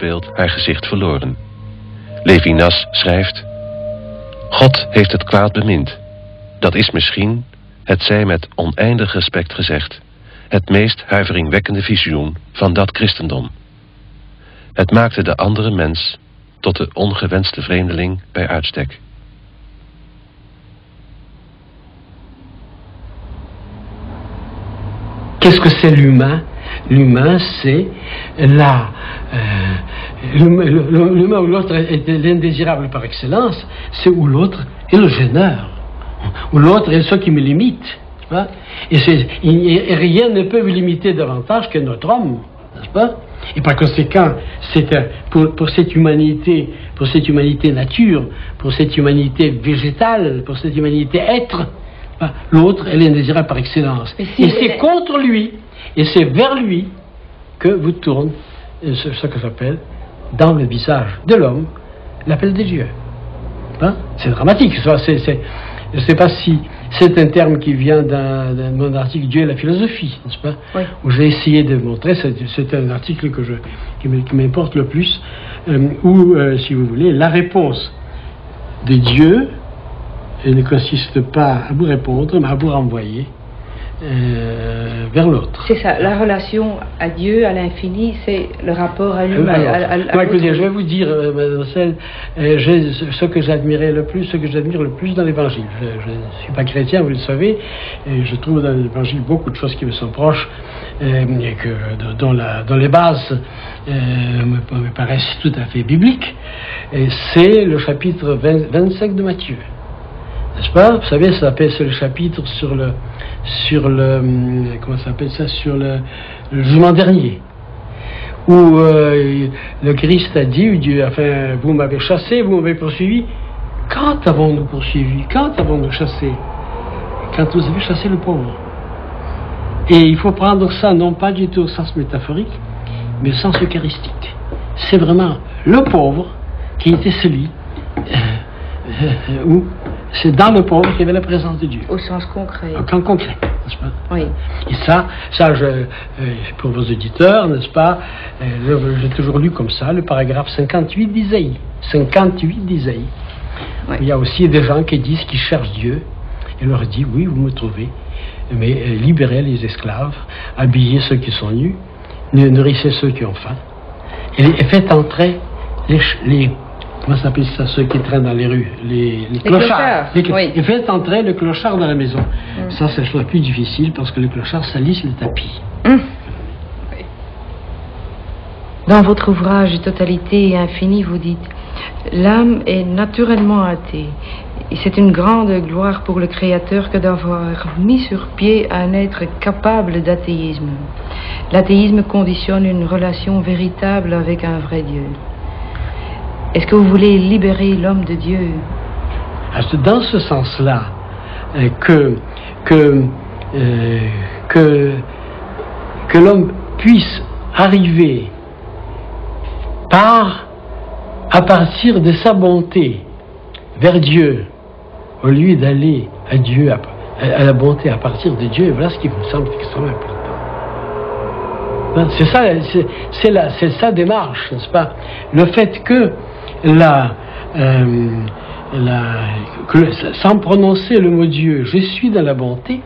speelt haar gezicht verloren. Levinas schrijft: God heeft het kwaad bemind. Dat is misschien, het zij met oneindig respect gezegd, het meest huiveringwekkende visioen van dat christendom. Het maakte de andere mens tot de ongewenste vreemdeling bij uitstek. Qu'est-ce que c'est l'humain? L'humain, c'est l'humain où l'autre est l'indésirable par excellence, c'est où l'autre est le gêneur, où l'autre est ce qui me limite. Et rien ne peut me limiter davantage que notre homme, n'est-ce pas? Et par conséquent, pour cette humanité nature, pour cette humanité végétale, pour cette humanité être, l'autre est l'indésirable par excellence. Et c'est contre lui, et c'est vers lui que vous tourne ce que j'appelle, dans le visage de l'homme, l'appel de Dieu. C'est dramatique. Je ne sais pas si c'est un terme qui vient d'un mon article Dieu et la philosophie, n'est-ce pas? Oui. Où j'ai essayé de montrer, c'est un article qui m'importe le plus, où, si vous voulez, la réponse de Dieu ne consiste pas à vous répondre, mais à vous renvoyer vers l'autre. C'est ça, la relation à Dieu, à l'infini, c'est le rapport à l'humain. Écoutez, je vais vous dire, mademoiselle, ce que j'admire le plus dans l'Évangile. Je ne suis pas chrétien, vous le savez, et je trouve dans l'Évangile beaucoup de choses qui me sont proches, et dont les bases me paraissent tout à fait bibliques. Et c'est le chapitre 25 de Matthieu. N'est-ce pas? Vous savez, c'est le chapitre sur le comment ça s'appelle ça, sur le jugement dernier, où le Christ a dit, Dieu, enfin, vous m'avez chassé, vous m'avez poursuivi. Quand avons-nous poursuivi? Quand avons-nous chassé? Quand vous avez chassé le pauvre. Et il faut prendre ça non pas du tout au sens métaphorique, mais au sens eucharistique. C'est vraiment le pauvre qui était celui où c'est dans le pauvre qu'il y avait la présence de Dieu. Au sens concret. En concret, n'est-ce pas? Oui. Et ça pour vos auditeurs, n'est-ce pas, j'ai toujours lu comme ça le paragraphe 58 d'Isaïe. 58 d'Isaïe. Oui. Il y a aussi des gens qui disent qu'ils cherchent Dieu et leur dit, oui, vous me trouvez, mais libérez les esclaves, habillez ceux qui sont nus, nourrissez ceux qui ont faim, et faites entrer les comment ça s'appelle ça, ceux qui traînent dans les rues? Les clochards. Oui. Et faites entrer le clochard dans la maison. Ça, c'est la chose la plus difficile parce que le clochard salisse le tapis. Oui. Dans votre ouvrage Totalité et Infini, vous dites: l'âme est naturellement athée. Et c'est une grande gloire pour le Créateur que d'avoir mis sur pied un être capable d'athéisme. L'athéisme conditionne une relation véritable avec un vrai Dieu. Est-ce que vous voulez libérer l'homme de Dieu? Dans ce sens-là, que l'homme puisse arriver à partir de sa bonté vers Dieu, au lieu d'aller à Dieu, à la bonté à partir de Dieu, voilà ce qui me semble extrêmement important. C'est sa démarche, n'est-ce pas? Le fait que sans prononcer le mot Dieu, je suis dans la bonté,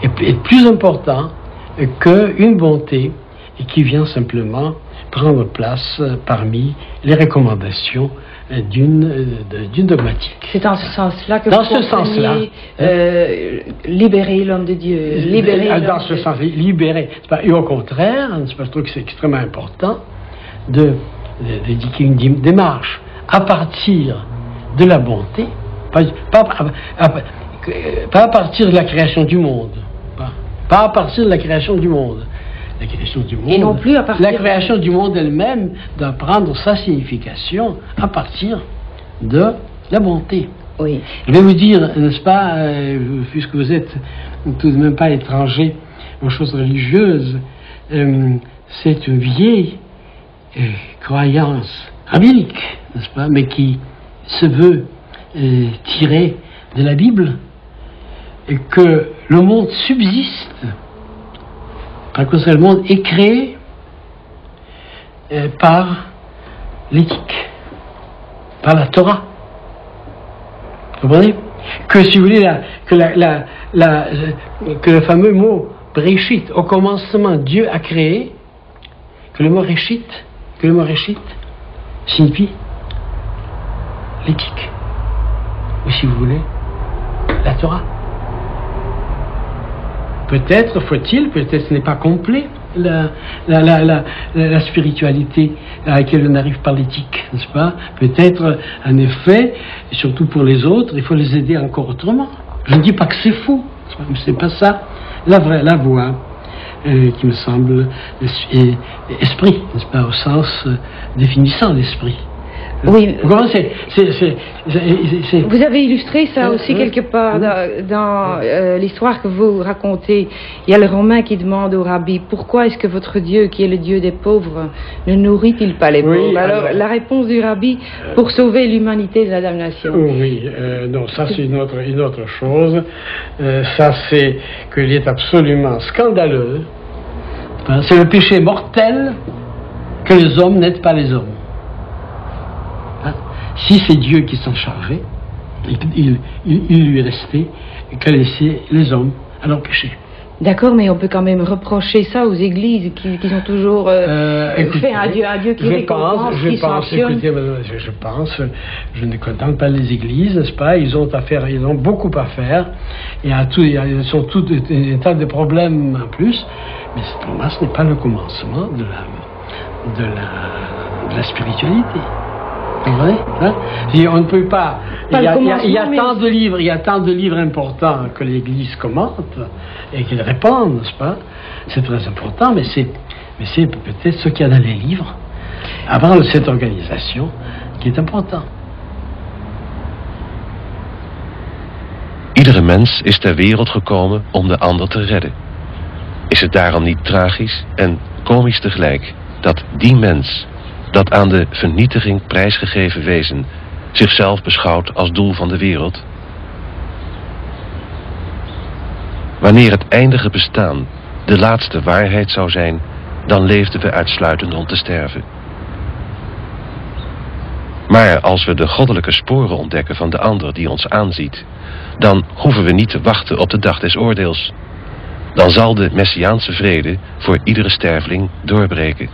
est plus important qu'une bonté qui vient simplement prendre place parmi les recommandations d'une dogmatique. C'est dans ce sens-là que vous comprenez libérer l'homme de Dieu. Dans ce sens, libérer. Et au contraire, je trouve que c'est extrêmement important d'indiquer une démarche à partir de la bonté, pas à partir de la création du monde, pas à partir de la création du monde. La création du monde, et non plus à partir la création du monde elle-même doit prendre sa signification à partir de la bonté. Oui. Je vais vous dire, n'est-ce pas, puisque vous êtes tout de même pas étranger aux choses religieuses, c'est une vieille croyance rabbinique, n'est-ce pas, mais qui se veut tirée de la Bible, et que le monde subsiste, parce que le monde est créé par l'éthique, par la Torah. Vous comprenez? Que si vous voulez, que le fameux mot Breshit, au commencement, Dieu a créé, que le mot Réchit signifie l'éthique, ou si vous voulez, la Torah. Peut-être faut-il, peut-être ce n'est pas complet, la spiritualité à laquelle on arrive par l'éthique, n'est-ce pas? Peut-être, en effet, et surtout pour les autres, il faut les aider encore autrement. Je ne dis pas que c'est faux, c'est pas ça. La voie qui me semble esprit, n'est-ce pas, au sens définissant l'esprit. Oui. Vous avez illustré ça aussi quelque part dans l'histoire que vous racontez. Il y a le Romain qui demande au rabbi, pourquoi est-ce que votre Dieu, qui est le Dieu des pauvres, ne nourrit-il pas les pauvres? Alors, la réponse du rabbi, pour sauver l'humanité de la damnation. Non, ça c'est une autre chose. Ça c'est qu'il est absolument scandaleux. C'est le péché mortel que les hommes n'aident pas les hommes. Si c'est Dieu qui s'en chargeait, il lui restait qu'à laisser les hommes à leur péché. D'accord, mais on peut quand même reprocher ça aux églises qui ont toujours fait un Dieu qui récompense, qui sanctionne. Écoutez, je ne contente pas les églises, n'est-ce pas? Ils ont beaucoup à faire. Ils sont tout un tas de problèmes en plus. Mais pour moi, ce n'est pas le commencement de la spiritualité. C'est vrai, hein? On ne peut pas. Il y a tant de livres importants que l'Église commente et qu'elle répand, n'est-ce pas? C'est très important, mais c'est peut-être ce qu'il y a dans les livres, avant cette organisation, qui est important. Iedere mens is ter wereld gekomen om de ander te redden. Is het daarom niet tragisch en komisch tegelijk dat die mens, dat aan de vernietiging prijsgegeven wezen, zichzelf beschouwt als doel van de wereld? Wanneer het eindige bestaan de laatste waarheid zou zijn, dan leefden we uitsluitend om te sterven. Maar als we de goddelijke sporen ontdekken van de ander die ons aanziet, dan hoeven we niet te wachten op de dag des oordeels. Dan zal de messiaanse vrede voor iedere sterveling doorbreken.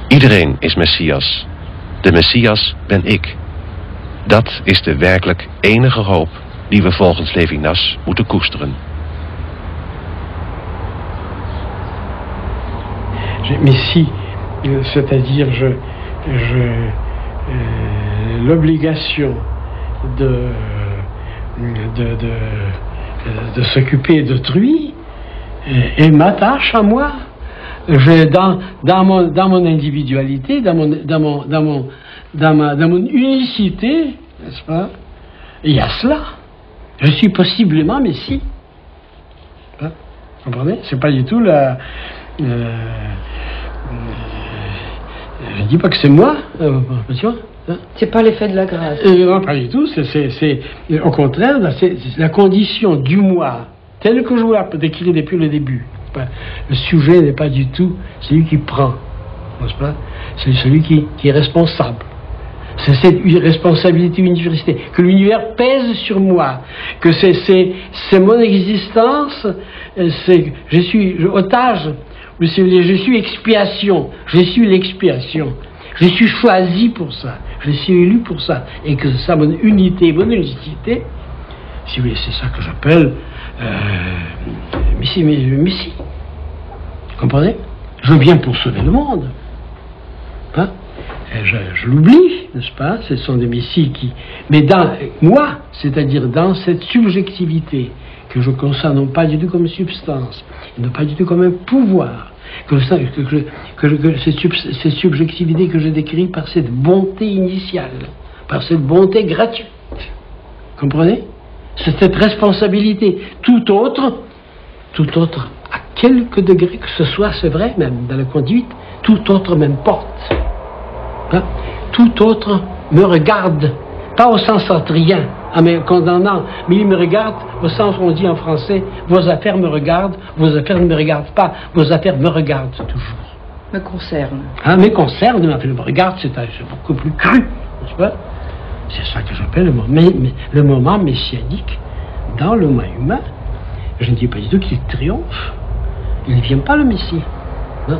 Iedereen is Messias. De Messias ben ik. Dat is de werkelijk enige hoop die we volgens Levinas moeten koesteren. Messie, c'est-à-dire l'obligation de s'occuper d'autrui et ma tâche à moi. Dans mon individualité, dans mon unicité, n'est-ce pas? Il y a cela. Je suis possiblement Messie. Hein? Vous comprenez? C'est pas du tout la. Je ne dis pas que c'est moi, attention. C'est pas l'effet de la grâce. Non, pas du tout. C'est au contraire, c'est la condition du moi, telle que je vous l'ai décrit depuis le début. Le sujet n'est pas du tout celui qui prend, n'est-ce pas? C'est celui qui est responsable. C'est cette responsabilité universelle, que l'univers pèse sur moi, que c'est mon existence, je suis otage, je suis expiation, je suis l'expiation, je suis choisi pour ça, je suis élu pour ça, et que ça, mon unité, mon unicité, si vous voulez, c'est ça que j'appelle Messie. Vous comprenez? Je viens pour sauver le monde. Hein? Je l'oublie, n'est-ce pas? Ce sont des messies qui... Mais dans moi, c'est-à-dire dans cette subjectivité que je conçois non pas du tout comme substance, non pas du tout comme un pouvoir, cette subjectivité que je décris par cette bonté initiale, par cette bonté gratuite. Comprenez? C'est cette responsabilité. Tout autre, à quelque degré que ce soit, c'est vrai, même dans la conduite, tout autre m'importe. Hein? Tout autre me regarde, pas au sens centrien, Ah, mais condamnant. Mais il me regarde, au sens où on dit en français, vos affaires me regardent, vos affaires ne me regardent pas, vos affaires me regardent toujours. Me concerne. Ah, me concerne, mais me regarde, c'est beaucoup plus cru, n'est-ce pas? C'est ça que j'appelle le moment messianique dans le moi humain. Je ne dis pas du tout qu'il triomphe. Il ne vient pas le Messie. Non.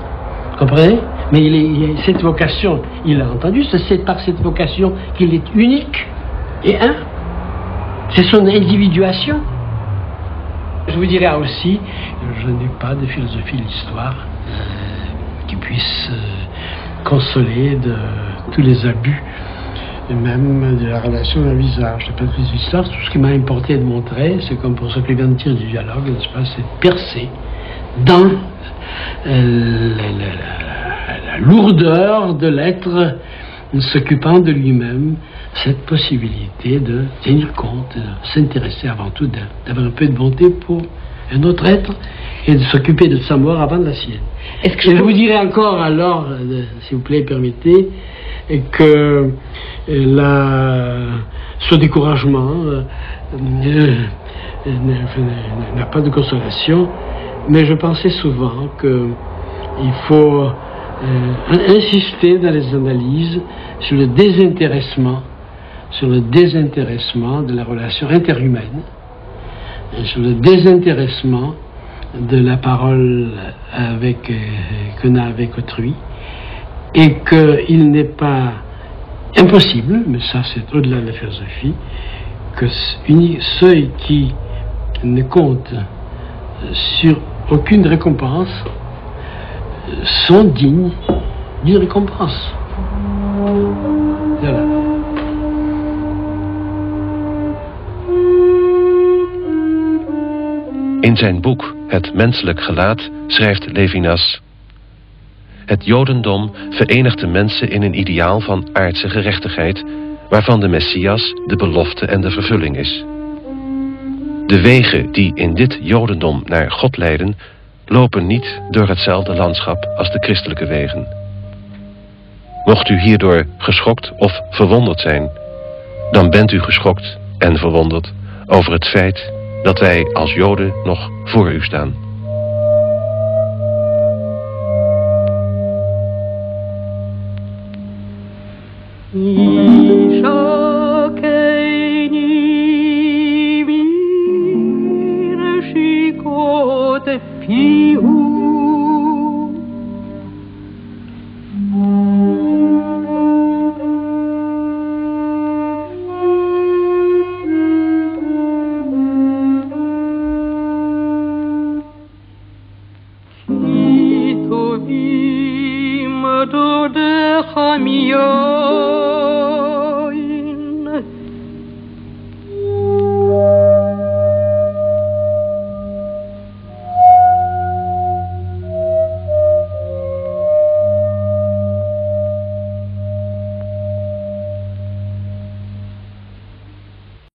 Vous comprenez? Mais il a cette vocation, il a entendu, c'est par cette vocation qu'il est unique et un. C'est son individuation. Je vous dirais aussi, je n'ai pas de philosophie de l'histoire qui puisse consoler de tous les abus, et même de la relation d'un visage. Je ne sais pas toutes les histoires, tout ce qui m'a importé de montrer, c'est comme pour ce que vient de dire du dialogue, n'est-ce pas, c'est percer dans la lourdeur de l'être s'occupant de lui-même, cette possibilité de tenir compte, de s'intéresser avant tout, d'avoir un peu de bonté pour un autre être et de s'occuper de sa mort avant de la sienne. Est-ce que je vous dirais encore alors, s'il vous plaît, permettez, que ce découragement n'a pas de consolation, mais je pensais souvent qu'il faut insister dans les analyses sur le désintéressement de la relation interhumaine, sur le désintéressement de la parole qu'on a avec autrui, et qu'il n'est pas impossible, mais ça c'est au-delà de la philosophie, que ceux qui ne comptent sur aucune récompense sont dignes d'une récompense. Voilà. In zijn boek Het menselijk gelaat schrijft Levinas: het Jodendom verenigt de mensen in een ideaal van aardse gerechtigheid, waarvan de Messias de belofte en de vervulling is. De wegen die in dit Jodendom naar God leiden, lopen niet door hetzelfde landschap als de christelijke wegen. Mocht u hierdoor geschokt of verwonderd zijn, dan bent u geschokt en verwonderd over het feit dat wij als Joden nog voor u staan. Mă dor de hamia